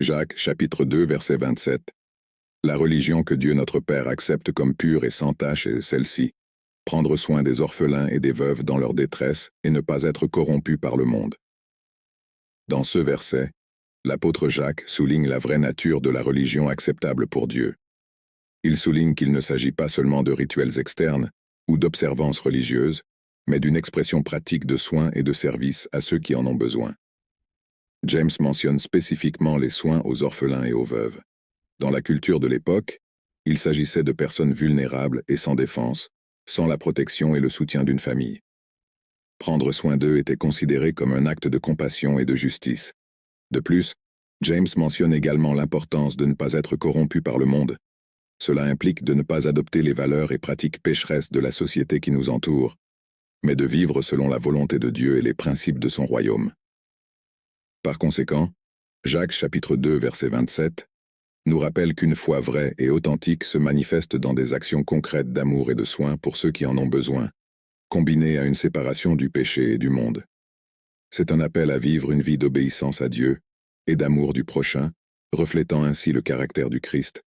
Jacques chapitre 2 verset 27. La religion que Dieu notre Père accepte comme pure et sans tache est celle-ci: prendre soin des orphelins et des veuves dans leur détresse et ne pas être corrompu par le monde. Dans ce verset, l'apôtre Jacques souligne la vraie nature de la religion acceptable pour Dieu. Il souligne qu'il ne s'agit pas seulement de rituels externes ou d'observances religieuses, mais d'une expression pratique de soins et de services à ceux qui en ont besoin. James mentionne spécifiquement les soins aux orphelins et aux veuves. Dans la culture de l'époque, il s'agissait de personnes vulnérables et sans défense, sans la protection et le soutien d'une famille. Prendre soin d'eux était considéré comme un acte de compassion et de justice. De plus, James mentionne également l'importance de ne pas être corrompu par le monde. Cela implique de ne pas adopter les valeurs et pratiques pécheresses de la société qui nous entoure, mais de vivre selon la volonté de Dieu et les principes de son royaume. Par conséquent, Jacques chapitre 2 verset 27 nous rappelle qu'une foi vraie et authentique se manifeste dans des actions concrètes d'amour et de soin pour ceux qui en ont besoin, combinées à une séparation du péché et du monde. C'est un appel à vivre une vie d'obéissance à Dieu et d'amour du prochain, reflétant ainsi le caractère du Christ,